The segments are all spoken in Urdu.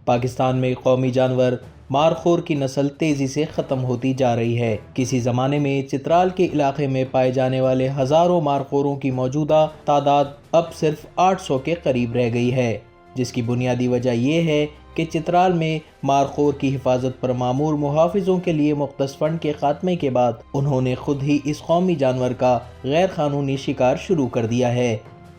پاکستان میں قومی جانور مارخور کی نسل تیزی سے ختم ہوتی جا رہی ہے۔ کسی زمانے میں چترال کے علاقے میں پائے جانے والے ہزاروں مارخوروں کی موجودہ تعداد اب صرف 800 کے قریب رہ گئی ہے، جس کی بنیادی وجہ یہ ہے کہ چترال میں مارخور کی حفاظت پر مامور محافظوں کے لیے مختص فنڈ کے خاتمے کے بعد انہوں نے خود ہی اس قومی جانور کا غیر قانونی شکار شروع کر دیا ہے۔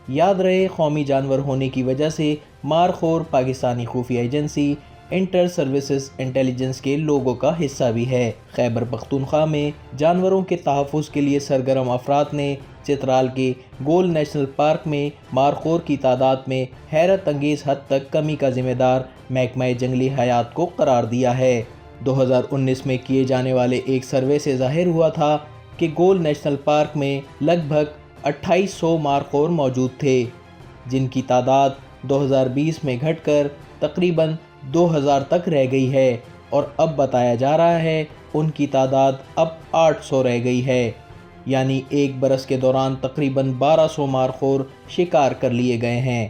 یاد رہے، قومی جانور ہونے کی وجہ سے مارخور پاکستانی خفیہ ایجنسی انٹر سروسز انٹیلیجنس کے لوگوں کا حصہ بھی ہے۔ خیبر پختونخوا میں جانوروں کے تحفظ کے لیے سرگرم افراد نے چترال کے گول نیشنل پارک میں مارخور کی تعداد میں حیرت انگیز حد تک کمی کا ذمہ دار محکمہ جنگلی حیات کو قرار دیا ہے۔ 2019 میں کیے جانے والے ایک سروے سے ظاہر ہوا تھا کہ گول نیشنل پارک میں لگ بھگ 2800 مارخور موجود تھے، جن کی تعداد 2020 میں گھٹ کر تقریباً 2000 تک رہ گئی ہے، اور اب بتایا جا رہا ہے ان کی تعداد اب 800 رہ گئی ہے، یعنی ایک برس کے دوران تقریباً 1200 مارخور شکار کر لیے گئے ہیں۔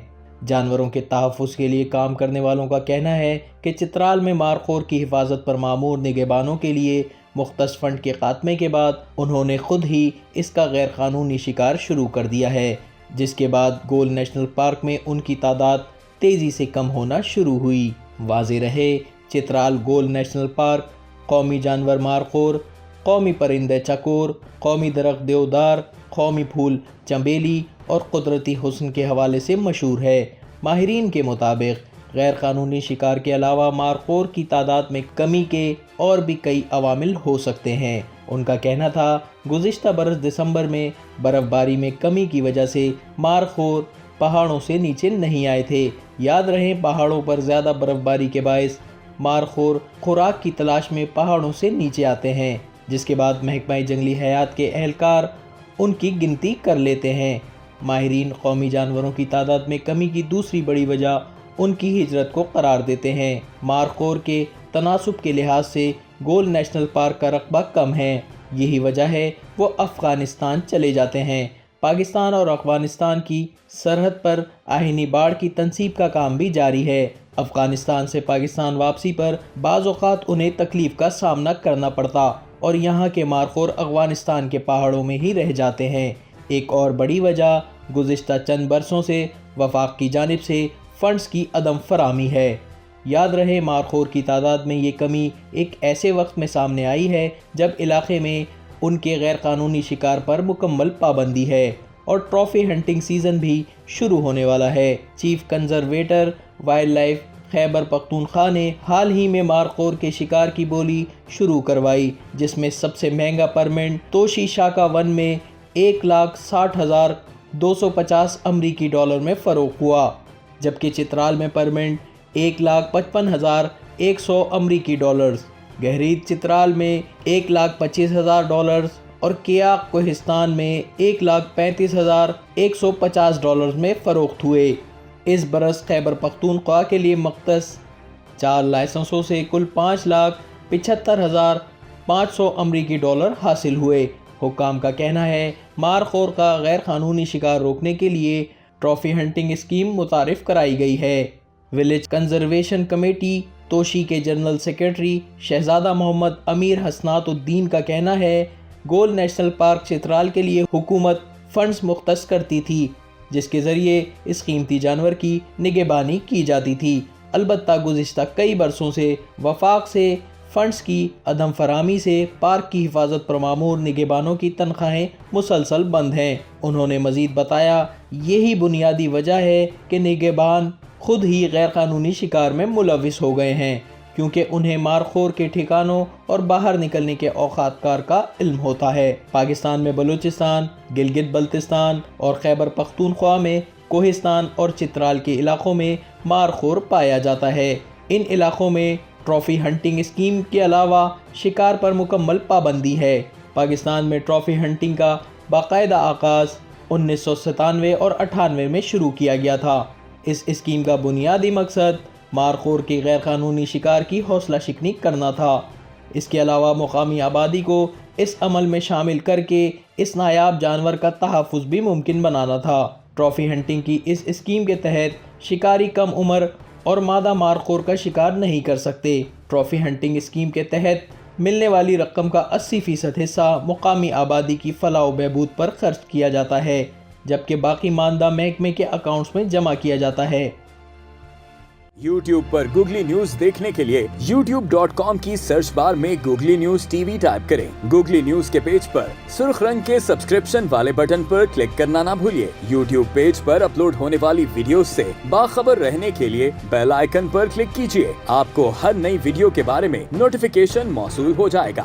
جانوروں کے تحفظ کے لیے کام کرنے والوں کا کہنا ہے کہ چترال میں مارخور کی حفاظت پر مامور نگہبانوں کے لیے مختص فنڈ کے خاتمے کے بعد انہوں نے خود ہی اس کا غیر قانونی شکار شروع کر دیا ہے، جس کے بعد گول نیشنل پارک میں ان کی تعداد تیزی سے کم ہونا شروع ہوئی۔ واضح رہے، چترال گول نیشنل پارک قومی جانور مارخور، قومی پرندے چکور، قومی درخت دیودار، قومی پھول چنبیلی اور قدرتی حسن کے حوالے سے مشہور ہے۔ ماہرین کے مطابق غیر قانونی شکار کے علاوہ مارخور کی تعداد میں کمی کے اور بھی کئی عوامل ہو سکتے ہیں۔ ان کا کہنا تھا، گزشتہ برس دسمبر میں برف باری میں کمی کی وجہ سے مارخور پہاڑوں سے نیچے نہیں آئے تھے۔ یاد رہیں، پہاڑوں پر زیادہ برف باری کے باعث مارخور خوراک کی تلاش میں پہاڑوں سے نیچے آتے ہیں، جس کے بعد محکمہ جنگلی حیات کے اہلکار ان کی گنتی کر لیتے ہیں۔ ماہرین قومی جانوروں کی تعداد میں کمی کی دوسری بڑی وجہ ان کی ہجرت کو قرار دیتے ہیں۔ مارخور کے تناسب کے لحاظ سے گول نیشنل پارک کا رقبہ کم ہے، یہی وجہ ہے وہ افغانستان چلے جاتے ہیں۔ پاکستان اور افغانستان کی سرحد پر آہنی باڑ کی تنصیب کا کام بھی جاری ہے۔ افغانستان سے پاکستان واپسی پر بعض اوقات انہیں تکلیف کا سامنا کرنا پڑتا اور یہاں کے مارخور افغانستان کے پہاڑوں میں ہی رہ جاتے ہیں۔ ایک اور بڑی وجہ گزشتہ چند برسوں سے وفاق کی جانب سے فنڈز کی عدم فراہمی ہے۔ یاد رہے، مارخور کی تعداد میں یہ کمی ایک ایسے وقت میں سامنے آئی ہے جب علاقے میں ان کے غیر قانونی شکار پر مکمل پابندی ہے اور ٹرافی ہنٹنگ سیزن بھی شروع ہونے والا ہے۔ Chief conservator wild life Khyber Pakhtunkhwa نے حال ہی میں مارخور کے شکار کی بولی شروع کروائی، جس میں سب سے مہنگا پرمٹ توشی شاکا ون میں 1,60,250 امریکی ڈالر میں فروخت ہوا، جبکہ چترال میں پرمٹ 1,55,100 امریکی ڈالرز، گہریت چترال میں 1,25,000 ڈالرز اور کیاک کوہستان میں 1,35,150 ڈالرز میں فروخت ہوئے۔ اس برس خیبر پختونخوا کے لیے مختص 4 لائسنسوں سے کل 5,75,500 امریکی ڈالر حاصل ہوئے۔ حکام کا کہنا ہے، مارخور کا غیر قانونی شکار روکنے کے لیے ٹرافی ہنٹنگ اسکیم متعارف کرائی گئی ہے۔ ولیج کنزرویشن کمیٹی توشی کے جنرل سیکرٹری شہزادہ محمد امیر حسنات الدین کا کہنا ہے، گول نیشنل پارک چترال کے لیے حکومت فنڈز مختص کرتی تھی، جس کے ذریعے اس قیمتی جانور کی نگہبانی کی جاتی تھی۔ البتہ گزشتہ کئی برسوں سے وفاق سے فنڈز کی عدم فراہمی سے پارک کی حفاظت پر مامور نگہبانوں کی تنخواہیں مسلسل بند ہیں۔ انہوں نے مزید بتایا، یہی بنیادی وجہ ہے کہ نگہبان خود ہی غیر قانونی شکار میں ملوث ہو گئے ہیں، کیونکہ انہیں مارخور کے ٹھکانوں اور باہر نکلنے کے اوقات کار کا علم ہوتا ہے۔ پاکستان میں بلوچستان، گلگت بلتستان اور خیبر پختونخوا میں کوہستان اور چترال کے علاقوں میں مارخور پایا جاتا ہے۔ ان علاقوں میں ٹرافی ہنٹنگ اسکیم کے علاوہ شکار پر مکمل پابندی ہے۔ پاکستان میں ٹرافی ہنٹنگ کا باقاعدہ آغاز 1997 اور 98 میں شروع کیا گیا تھا۔ اس اسکیم کا بنیادی مقصد مارخور کے غیر قانونی شکار کی حوصلہ شکنی کرنا تھا۔ اس کے علاوہ مقامی آبادی کو اس عمل میں شامل کر کے اس نایاب جانور کا تحفظ بھی ممکن بنانا تھا۔ ٹرافی ہنٹنگ کی اس اسکیم کے تحت شکاری کم عمر اور مادہ مارخور کا شکار نہیں کر سکتے۔ ٹرافی ہنٹنگ اسکیم کے تحت ملنے والی رقم کا 80% حصہ مقامی آبادی کی فلاح و بہبود پر خرچ کیا جاتا ہے، جبکہ باقی ماندہ محکمے کے اکاؤنٹس میں جمع کیا جاتا ہے۔ YouTube پر گوگلی نیوز دیکھنے کے لیے youtube.com کی سرچ بار میں googly news T V type کریں۔ گوگلی نیوز کے پیج پر سرخ رنگ کے سبسکرپشن والے بٹن پر کلک کرنا نہ بھولیے۔ YouTube پیج پر اپلوڈ ہونے والی ویڈیوز سے باخبر رہنے کے لیے بیل آئیکن پر کلک کیجیے۔ آپ کو ہر نئی ویڈیو کے بارے میں نوٹیفیکیشن موصول ہو جائے گا۔